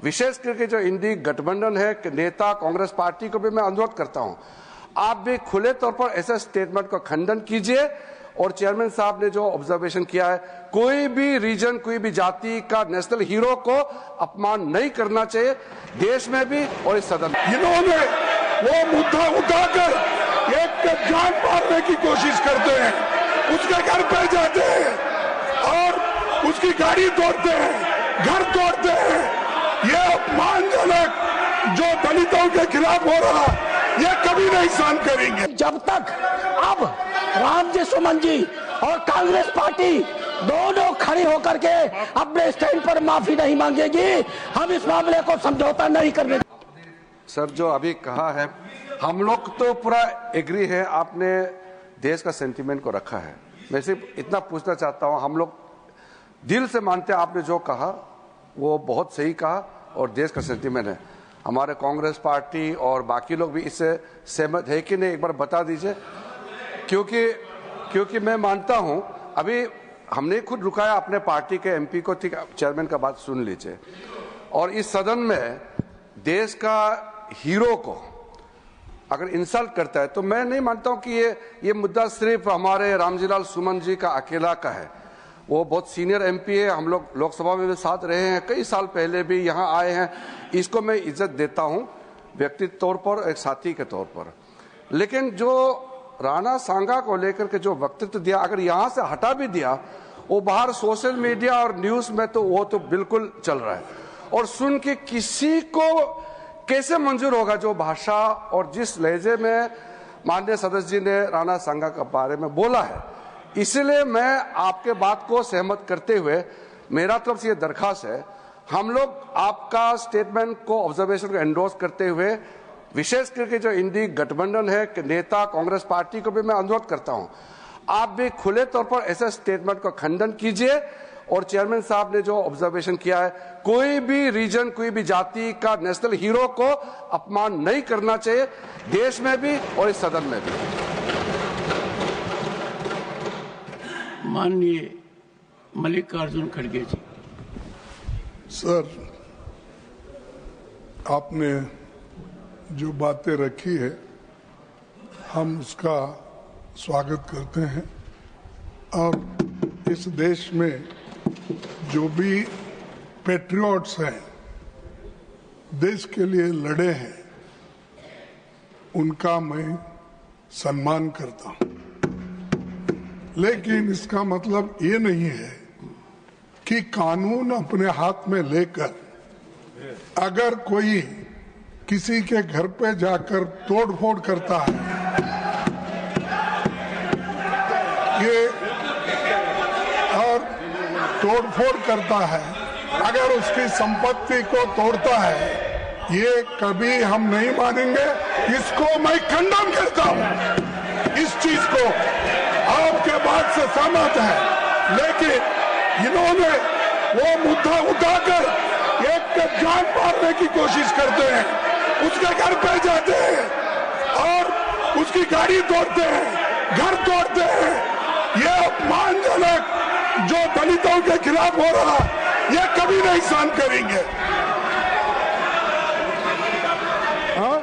विशेष करके जो इंडी गठबंधन है नेता कांग्रेस पार्टी को भी मैं अनुरोध करता हूं, आप भी खुले तौर पर ऐसे स्टेटमेंट का खंडन कीजिए। और चेयरमैन साहब ने जो ऑब्जर्वेशन किया है, कोई भी रीजन, कोई भी जाति का नेशनल हीरो को अपमान नहीं करना चाहिए, देश में भी और इस सदन में। इन्होंने वो मुद्दा उठाकर एक जान मारने की कोशिश करते हैं, उसके घर पर जाते हैं और उसकी गाड़ी तोड़ते हैं, घर तोड़ते हैं। ये अपमानजनक जो दलितों के खिलाफ हो रहा, ये कभी नहीं सहन करेंगे। जब तक अब रामजी सुमन जी और कांग्रेस पार्टी दोनों खड़ी होकर के अपने स्टैंड पर माफी नहीं मांगेगी, हम इस मामले को समझौता नहीं करने। सर, जो अभी कहा है, हम लोग तो पूरा एग्री है, आपने देश का सेंटीमेंट को रखा है। मैं सिर्फ इतना पूछना चाहता हूं, हम लोग दिल से मानते हैं आपने जो कहा वो बहुत सही कहा और देश का सेंटीमेंट है। हमारे कांग्रेस पार्टी और बाकी लोग भी इससे सहमत है कि नहीं, एक बार बता दीजिए। क्योंकि मैं मानता हूं, अभी हमने खुद रुकाया अपने पार्टी के एमपी को, ठीक, चेयरमैन का बात सुन लीजिए। और इस सदन में देश का हीरो को अगर इंसल्ट करता है तो मैं नहीं मानता हूं कि ये मुद्दा सिर्फ हमारे रामजीलाल सुमन जी का अकेला का है। वो बहुत सीनियर एमपी है, हम लोग लोकसभा में भी साथ रहे हैं, कई साल पहले भी यहाँ आए हैं। इसको मैं इज्जत देता हूं व्यक्तिगत तौर पर, एक साथी के तौर पर। लेकिन जो राणा सांगा को लेकर के जो वक्तव्य दिया, अगर यहाँ से हटा भी दिया, वो बाहर सोशल मीडिया और न्यूज में तो वो तो बिल्कुल चल रहा है। और सुन के किसी को कैसे मंजूर होगा जो भाषा और जिस लहजे में माननीय सदस्य जी ने राणा सांगा के बारे में बोला है। इसलिए मैं आपके बात को सहमत करते हुए मेरा तरफ से ये दरखास्त है, हम लोग आपका स्टेटमेंट को, ऑब्जर्वेशन को एंडोर्स करते हुए विशेष करके जो इंडी गठबंधन है नेता कांग्रेस पार्टी को भी मैं अनुरोध करता हूं, आप भी खुले तौर पर ऐसे स्टेटमेंट का खंडन कीजिए। और चेयरमैन साहब ने जो ऑब्जर्वेशन किया है, कोई भी रीजन, कोई भी जाति का नेशनल हीरो को अपमान नहीं करना चाहिए, देश में भी और इस सदन में भी। माननीय मल्लिकार्जुन खड़गे जी। सर, आपने जो बातें रखी है हम उसका स्वागत करते हैं। और इस देश में जो भी पैट्रियट्स हैं, देश के लिए लड़े हैं, उनका मैं सम्मान करता हूं। लेकिन इसका मतलब ये नहीं है कि कानून अपने हाथ में लेकर अगर कोई किसी के घर पे जाकर तोड़फोड़ करता है, ये और तोड़फोड़ करता है, अगर उसकी संपत्ति को तोड़ता है, ये कभी हम नहीं मानेंगे। इसको मैं खंडन करता हूं। इस चीज को आपके बात से सहमत है, लेकिन इन्होंने वो मुद्दा उठाकर एक जान मारने की कोशिश करते हैं, उसके घर पर जाते हैं और उसकी गाड़ी तोड़ते हैं, घर तोड़ते हैं। ये अपमानजनक जो दलितों के खिलाफ हो रहा, ये कभी नहीं सहन करेंगे। हाँ?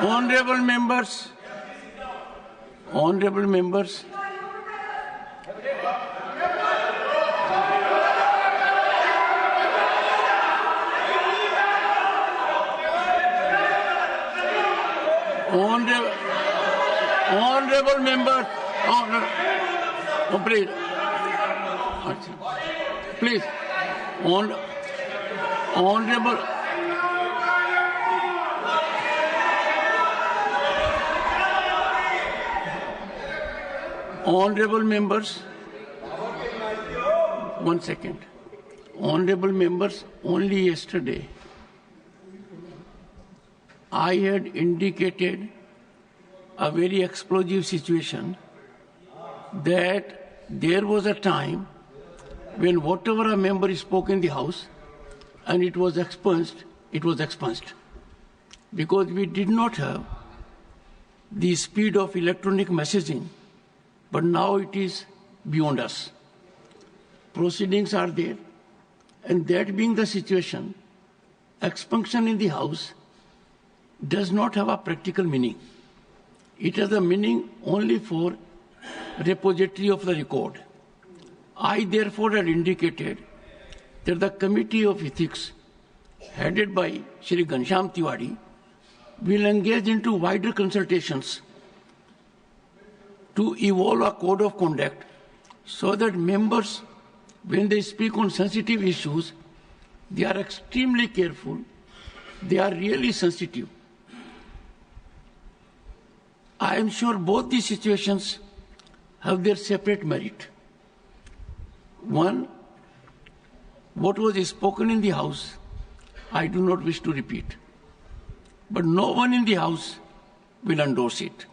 Honorable members, honorable members, honorable members, please, please, honorable. Honorable members, one second. Honorable members, only yesterday I had indicated a very explosive situation that there was a time when whatever a member spoke in the House and it was expunged, because we did not have the speed of electronic messaging. But now it is beyond us. Proceedings are there, and that being the situation, expunction in the House does not have a practical meaning. It has a meaning only for repository of the record. I therefore had indicated that the Committee of Ethics, headed by Shri Ghanshyam Tiwari, will engage into wider consultations to evolve a code of conduct so that members, when they speak on sensitive issues, they are extremely careful, they are really sensitive. I am sure both these situations have their separate merit. One, what was spoken in the House, I do not wish to repeat. But no one in the House will endorse it.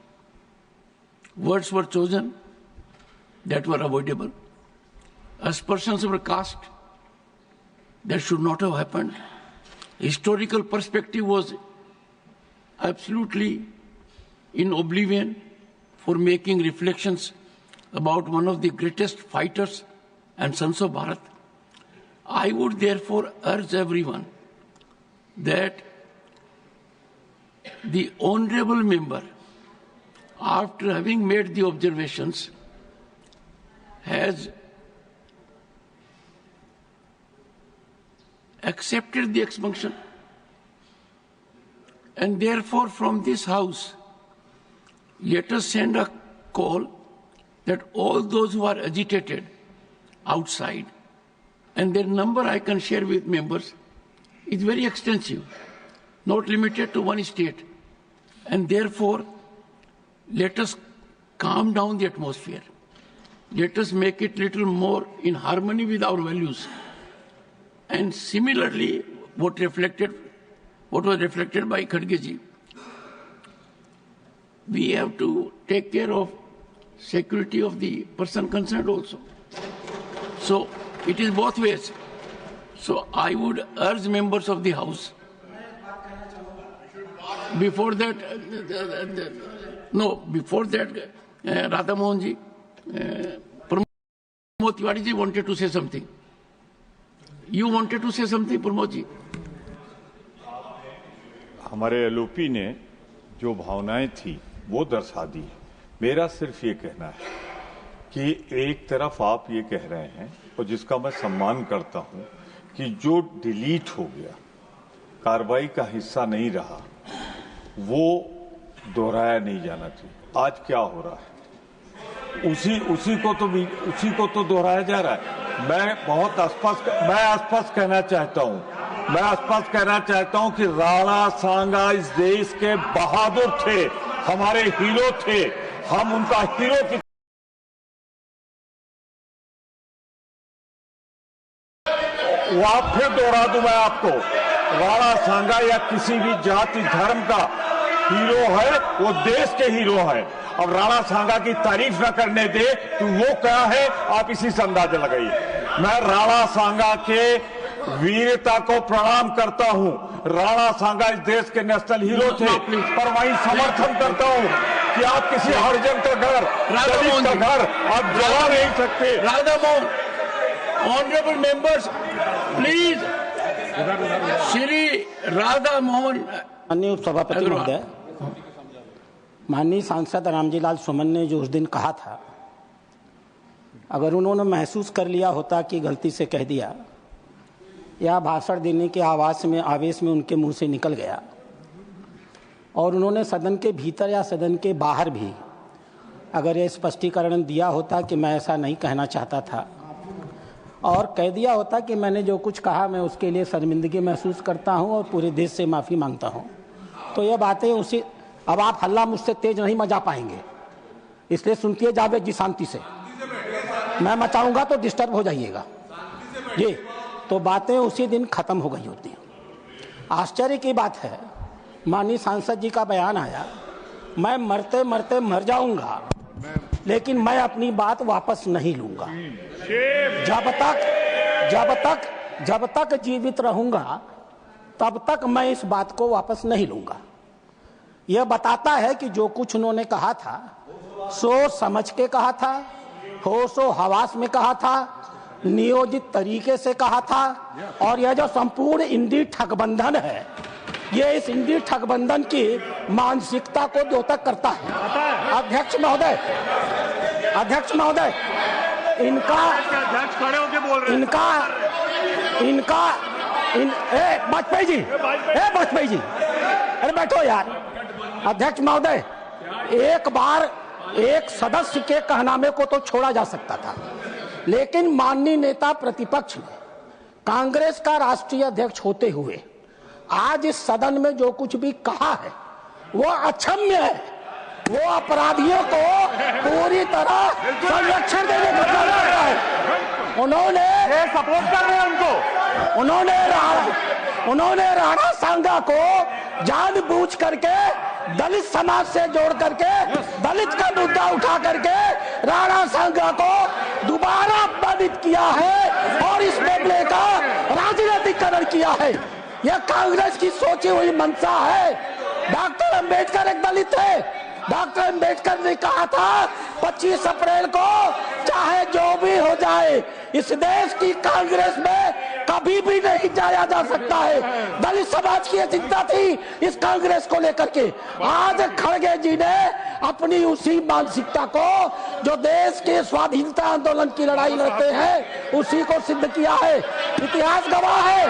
Words were chosen that were avoidable. Aspersions were cast that should not have happened. Historical perspective was absolutely in oblivion for making reflections about one of the greatest fighters and sons of Bharat. I would therefore urge everyone that the honorable member, after having made the observations, has accepted the expunction, and therefore from this House, let us send a call that all those who are agitated outside, and their number I can share with members, is very extensive, not limited to one state, and therefore let us calm down the atmosphere. Let us make it little more in harmony with our values. And similarly, what was reflected by Khadgeji, we have to take care of security of the person concerned also. So it is both ways. So I would urge members of the House, before that, Radha Mohan ji, Pramod Tiwari ji wanted to say something. You wanted to say something, Pramod ji? हमारे LOP ने जो भावनाएं थी वो दर्शा दी। मेरा सिर्फ ये कहना है कि एक तरफ आप ये कह रहे हैं और जिसका मैं सम्मान करता हूं कि जो डिलीट हो गया, कार्रवाई का हिस्सा नहीं रहा, वो दोहराया नहीं जाना चाहिए। आज क्या हो रहा है, उसी को तो दोहराया जा रहा है। मैं स्पष्ट कहना चाहता हूं कि राणा सांगा इस देश के बहादुर थे, हमारे हीरो थे, हम उनका हीरो की फिर दोहरा दूं मैं आपको, राणा सांगा या किसी भी जाति धर्म का हीरो है, वो देश के हीरो है। अब राणा सांगा की तारीफ न करने दे तो वो क्या है, आप इसी से अंदाजा लगाइए। मैं राणा सांगा के वीरता को प्रणाम करता हूं। राणा सांगा इस देश के नेशनल हीरो थे, पर वहीं समर्थन करता हूं कि आप किसी हरिजन का घर, दलित का घर आप जला नहीं सकते। Radha Mohan, honourable members, please, Shri Radha Mohan. माननीय सभापति महोदय, माननीय सांसद रामजीलाल सुमन ने जो उस दिन कहा था, अगर उन्होंने महसूस कर लिया होता कि गलती से कह दिया या भाषण देने के आवेश में उनके मुंह से निकल गया, और उन्होंने सदन के भीतर या सदन के बाहर भी अगर ये स्पष्टीकरण दिया होता कि मैं ऐसा नहीं कहना चाहता था, और कह दिया होता कि मैंने जो कुछ कहा मैं उसके लिए शर्मिंदगी महसूस करता हूं और पूरे देश से माफ़ी मांगता हूं, तो ये बातें उसी, अब आप हल्ला मुझसे तेज नहीं मचा पाएंगे, इसलिए सुनती है जावेद जी शांति से, मैं मचाऊंगा तो डिस्टर्ब हो जाइएगा जी। तो बातें उसी दिन खत्म हो गई होती। आश्चर्य की बात है, माननीय सांसद जी का बयान आया, मैं मरते मरते मर जाऊंगा लेकिन मैं अपनी बात वापस नहीं लूंगा। जब तक जीवित रहूंगा तब तक मैं इस बात को वापस नहीं लूंगा। यह बताता है कि जो कुछ उन्होंने कहा था सोच समझ के कहा था, होशो हवास में कहा था, नियोजित तरीके से कहा था, और यह जो संपूर्ण इंडी ठगबंधन है, ये इस इंडी ठगबंधन की मानसिकता को द्योतक करता है। अध्यक्ष महोदय, वाजपेयी जी, अरे बैठो यार। अध्यक्ष महोदय, एक बार एक सदस्य के कहनामे को तो छोड़ा जा सकता था, लेकिन माननीय नेता प्रतिपक्ष ने कांग्रेस का राष्ट्रीय अध्यक्ष होते हुए आज इस सदन में जो कुछ भी कहा है वो अक्षम्य है। वो अपराधियों को पूरी तरह संरक्षण देने का काम करता है। उन्होंने सपोर्ट कर रहे हैं उनको, उन्होंने राणा सांगा को जानबूझ करके दलित समाज से जोड़ करके दलित का मुद्दा उठा करके राणा सांगा को दोबारा अपमानित किया है और इस मामले का राजनीतिकरण किया है। यह कांग्रेस की सोची हुई मंशा है। डॉक्टर अंबेडकर एक दलित है। डॉक्टर अंबेडकर ने कहा था 25 अप्रैल को चाहे जो भी हो जाए इस देश की कांग्रेस में कभी भी नहीं जाया जा सकता है। दलित समाज की चिंता थी इस कांग्रेस को लेकर के। आज खड़गे जी ने अपनी उसी मानसिकता को जो देश के स्वाधीनता आंदोलन की लड़ाई लड़ते हैं उसी को सिद्ध किया है। इतिहास गवाह है,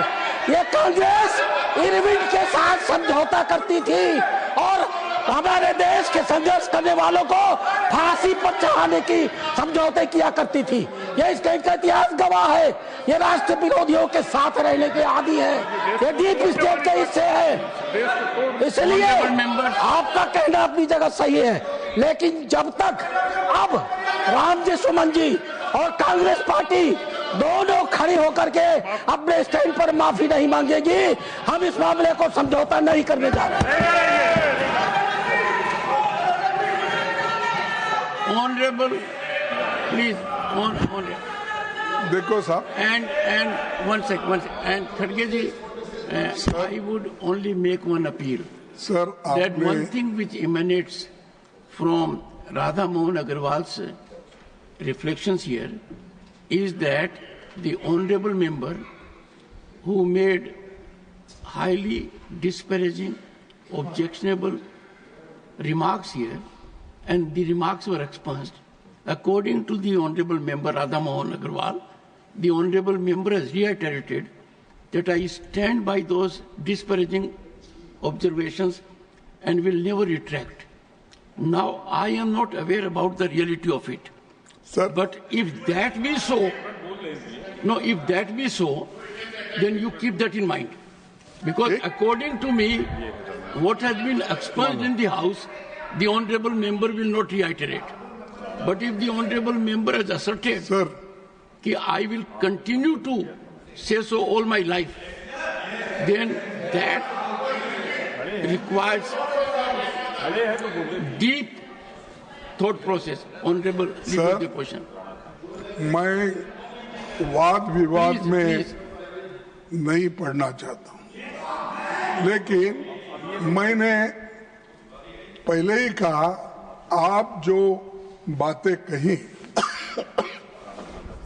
ये कांग्रेस इरविन के साथ समझौता करती थी और हमारे देश के संघर्ष करने वालों को फांसी पर चढ़ाने की समझौते किया करती थी। ये इसका इतिहास गवाह है। ये राष्ट्र विरोधियों के साथ रहने के आदी है, ये डीप स्टेट के हिस्से है। इसलिए आपका कहना अपनी जगह सही है, लेकिन जब तक अब रामजी सुमन जी और कांग्रेस पार्टी दोनों खड़ी होकर के अपने स्टैंड पर माफी नहीं मांगेगी, हम इस मामले को समझौता नहीं करने जा रहे हैं। Honorable, please, देखो साहब, and one sec, and Khadge ji, I would only make one appeal. Sir, that one thing which emanates from Radha Mohan Agarwal's reflections here is that the honorable member who made highly disparaging, objectionable remarks here, and the remarks were expunged. According to the honorable member Radha Mohan Agarwal, the honorable member has reiterated that I stand by those disparaging observations and will never retract. Now, I am not aware about the reality of it. Sir, but if that be so, then you keep that in mind. Because according to me, what has been expunged in the House, the honorable member will not reiterate. But if the honorable member has asserted sir, that I will continue to say so all my life, then that requires deep thought process. Honorable, leave the question. मैं वाद विवाद Please, में please. नहीं पढ़ना चाहता हूं, लेकिन मैंने पहले ही कहा, आप जो बातें कही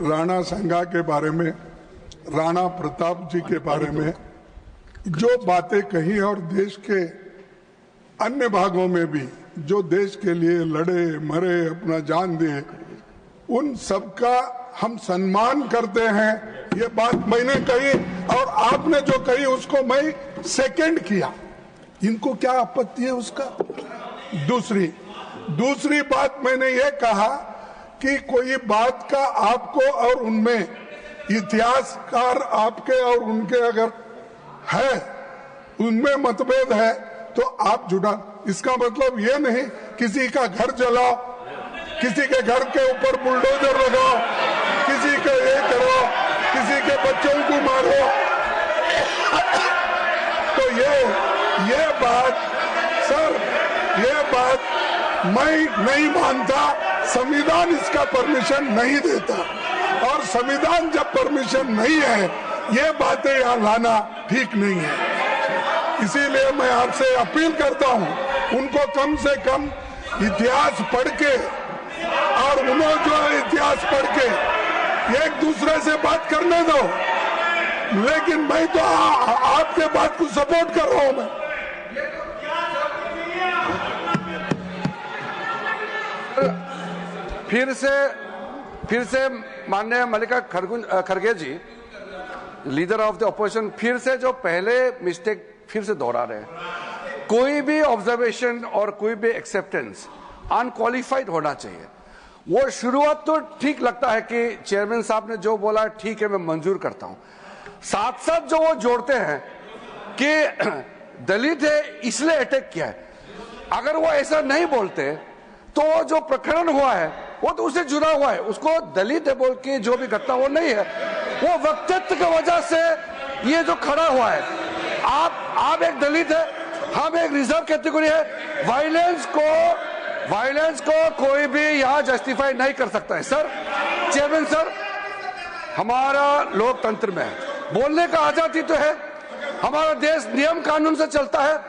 राणा सांगा के बारे में, राणा प्रताप जी के बारे में जो बातें कही और देश के अन्य भागों में भी जो देश के लिए लड़े मरे, अपना जान दिए, उन सबका हम सम्मान करते हैं। ये बात मैंने कही और आपने जो कही उसको मैं सेकंड किया। इनको क्या आपत्ति है उसका? दूसरी बात मैंने ये कहा कि कोई बात का आपको और उनमें इतिहासकार आपके और उनके अगर है, उनमें मतभेद है तो आप जुड़ा। इसका मतलब ये नहीं किसी का घर जलाओ, किसी के घर के ऊपर बुलडोजर लगाओ, किसी का ये करो, किसी के बच्चों को मारो। तो ये बात सर, ये बात मैं नहीं मानता। संविधान इसका परमिशन नहीं देता और संविधान जब परमिशन नहीं है, ये बातें यहाँ लाना ठीक नहीं है। इसीलिए मैं आपसे अपील करता हूँ, उनको कम से कम इतिहास पढ़ के और उन्होंने जो इतिहास पढ़ के एक दूसरे से बात करने दो। लेकिन मैं तो आपके बात को सपोर्ट कर रहा हूं। मैं फिर से माननीय मल्लिका खड़गे जी, लीडर ऑफ द अपोजिशन, फिर से जो पहले मिस्टेक फिर से दोहरा रहे हैं। कोई भी ऑब्जर्वेशन और कोई भी एक्सेप्टेंस अनक्वालिफाइड होना चाहिए। वो शुरुआत तो ठीक लगता है कि चेयरमैन साहब ने जो बोला ठीक है, मैं मंजूर करता हूं। साथ साथ जो वो जोड़ते हैं कि दलित है इसलिए अटैक किया है, अगर वो ऐसा नहीं बोलते तो जो प्रकरण हुआ है वो तो उससे जुड़ा हुआ है। उसको दलित है बोल के जो भी घटना वो नहीं है, वो वक्तव्य की वजह से ये जो खड़ा हुआ है। आप एक दलित है, हम एक रिजर्व कैटेगरी है। वायलेंस को कोई भी यहाँ जस्टिफाई नहीं कर सकता है। सर, चेयरमैन सर, हमारा लोकतंत्र में बोलने का आजादी तो है, हमारा देश नियम कानून से चलता है,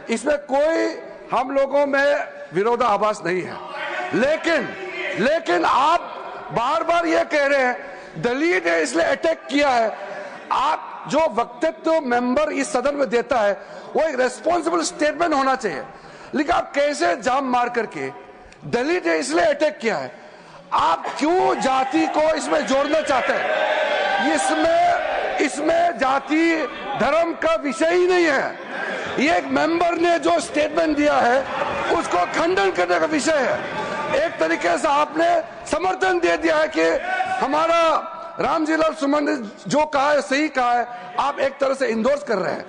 इसमें कोई हम लोगों में विरोधाभास नहीं है। लेकिन आप बार बार ये कह रहे हैं दलित है इसलिए अटैक किया है। आप जो वक्तव्य मेंबर इस सदन में देता है वो एक रेस्पॉन्सिबल स्टेटमेंट होना चाहिए। लेकिन आप कैसे जाम मार करके दलित है इसलिए अटैक किया है, आप क्यों जाति को इसमें जोड़ना चाहते हैं? इसमें जाति धर्म का विषय ही नहीं है। ये एक मेंबर ने जो स्टेटमेंट दिया है उसको खंडन करने का विषय है। एक तरीके से आपने समर्थन दे दिया है कि हमारा रामजीलाल सुमन ने जो कहा है सही कहा है, आप एक तरह से इंडोर्स कर रहे हैं।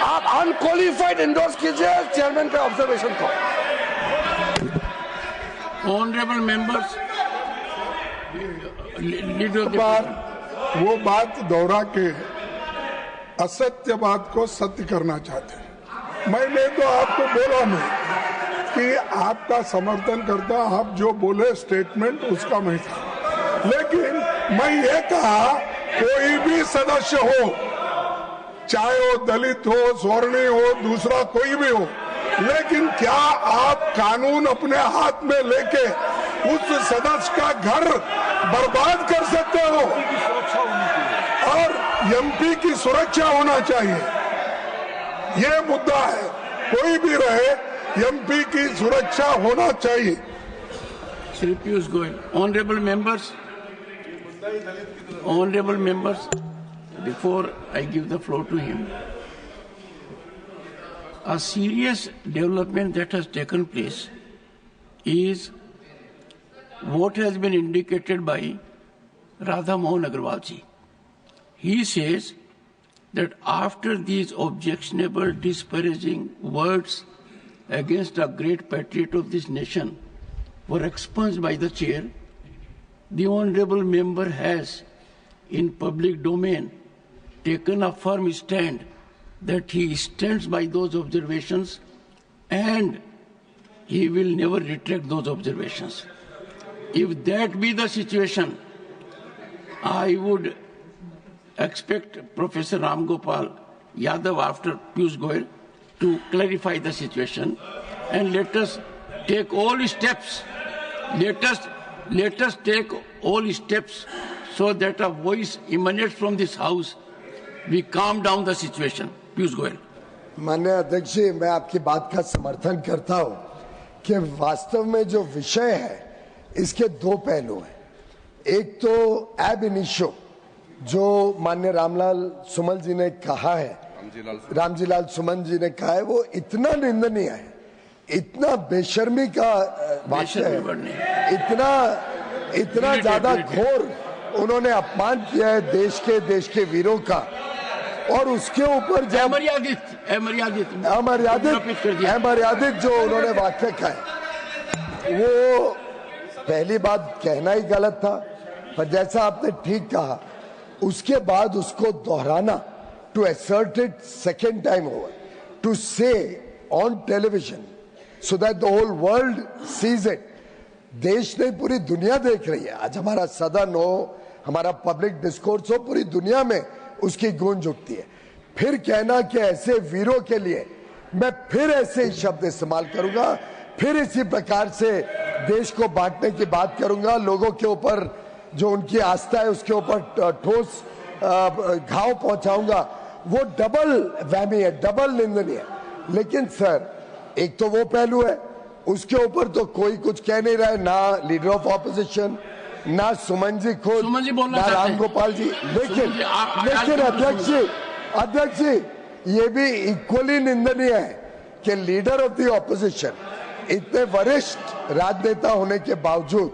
आप अनक्वालिफाइड इंडोर्स कीजिए चेयरमैन के ऑब्जर्वेशन को। ऑनरेबल मेंबर्स, वो बात दोहरा के असत्य बात को सत्य करना चाहते हैं। मैंने तो आपको बोला नहीं कि आपका समर्थन करता, आप जो बोले स्टेटमेंट उसका मैं था। लेकिन मैं ये कहा कोई भी सदस्य हो, चाहे वो दलित हो, स्वर्णीय हो, दूसरा कोई भी हो, लेकिन क्या आप कानून अपने हाथ में लेके उस सदस्य का घर बर्बाद कर सकते हो? और एमपी की सुरक्षा होना चाहिए, ये मुद्दा है। कोई भी रहे, एमपी की सुरक्षा होना चाहिए। Shri Piyush Goyal, honorable members, before I give the floor to him, a serious development that has taken place is what has been indicated by Radha Mohan Agarwal ji. He says that after these objectionable, disparaging words against a great patriot of this nation were expunged by the chair, the honorable member has, in public domain, taken a firm stand that he stands by those observations and he will never retract those observations. If that be the situation, I would expect Professor Ram Gopal Yadav after Piyush Goyal to clarify the situation, and let us take all steps. Let us take all steps so that a voice emanates from this house. We calm down the situation. Piyush Goyal. माननीय अध्यक्ष जी, मैं आपकी बात का समर्थन करता हूं, कि वास्तव में जो विषय है इसके दो पहलू हैं। एक तो एब इनिशियो जो माननीय रामलाल सुमन जी ने कहा है, रामजीलाल सुमन जी ने कहा है, वो इतना निंदनीय है, इतना बेशर्मी का वाक्य है, इतना ज्यादा घोर उन्होंने अपमान किया है देश के वीरों का। और उसके ऊपर जब अमर्यादित जो उन्होंने वाक्य कहा है, वो पहली बात कहना ही गलत था, पर जैसा आपने ठीक कहा उसके बाद उसको दोहराना, to assert it second time over, to say on television so that the whole world sees it, देश नहीं पूरी दुनिया देख रही है। आज हमारा सदन हो, हमारा पब्लिक डिस्कोर्स हो, पूरी दुनिया में उसकी गूंज उठती है। फिर कहना कि ऐसे वीरों के लिए मैं फिर ऐसे ही शब्द इस्तेमाल करूंगा, फिर इसी प्रकार से देश को बांटने की बात करूंगा, लोगों के ऊपर जो उनकी आस्था है उसके ऊपर ठोस घाव पहुंचाऊंगा, वो डबल वहमी है, डबल निंदनीय है। लेकिन सर, एक तो वो पहलू है, उसके ऊपर तो कोई कुछ कह नहीं रहा है, ना लीडर ऑफ ऑपोजिशन, ना सुमन जी खुद, ना राम गोपाल जी। लेकिन अध्यक्ष जी ये भी इक्वली निंदनीय है कि लीडर ऑफ द ऑपोजिशन इतने वरिष्ठ राजनेता होने के बावजूद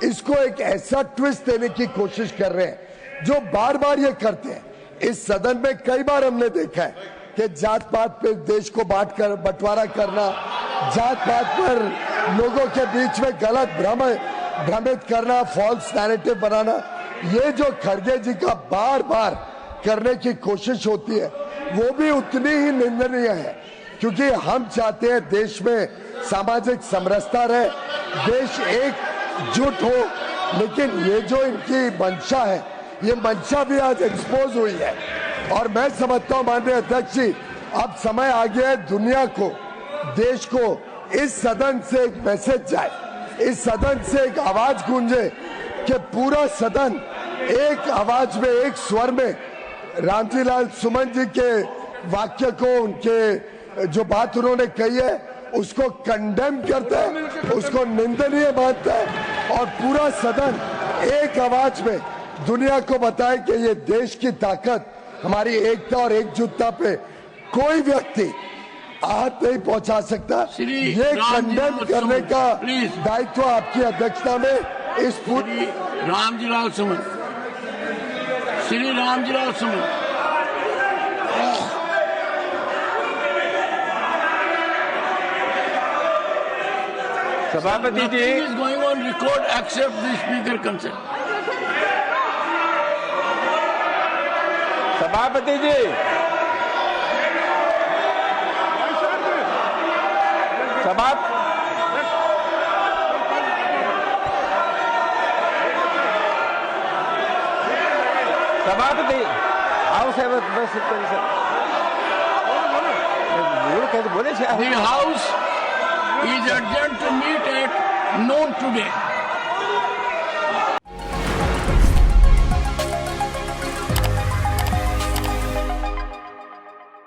इसको एक ऐसा ट्विस्ट देने की कोशिश कर रहे हैं जो बार बार ये करते हैं। इस सदन में कई बार हमने देखा है कि जात पात पे देश को बंटवारा करना, जात पात पर लोगों के बीच में गलत भ्रमित करना, फॉल्स नैरेटिव बनाना, ये जो खड़गे जी का बार बार करने की कोशिश होती है वो भी उतनी ही निंदनीय है, क्योंकि हम चाहते हैं देश में सामाजिक समरसता रहे, देश एकजुट हो। लेकिन ये जो इनकी मंशा है, ये मंशा भी आज एक्सपोज हुई है। और मैं समझता हूं माननीय अध्यक्ष जी, अब समय आ गया है दुनिया को, देश को इस सदन से एक मैसेज जाए, इस सदन से एक आवाज गूंजे कि पूरा सदन एक आवाज में, एक स्वर में रामजीलाल सुमन जी के वाक्य को, उनके जो बात उन्होंने कही है उसको कंडेम करता है, उसको निंदनीय मानता है, और पूरा सदन एक आवाज में दुनिया को बताए कि ये देश की ताकत, हमारी एकता और एकजुटता पे कोई व्यक्ति आहत नहीं पहुंचा सकता। ये कंडेम करने का दायित्व आपकी अध्यक्षता में इस पूरी रामजीलाल सुमन, श्री रामजीलाल सुमन। सभापति जी is going on record except the speaker consent. सभापति जी, सभापति आओ साहब, बस बोले The House is adjourned to meet at noon today.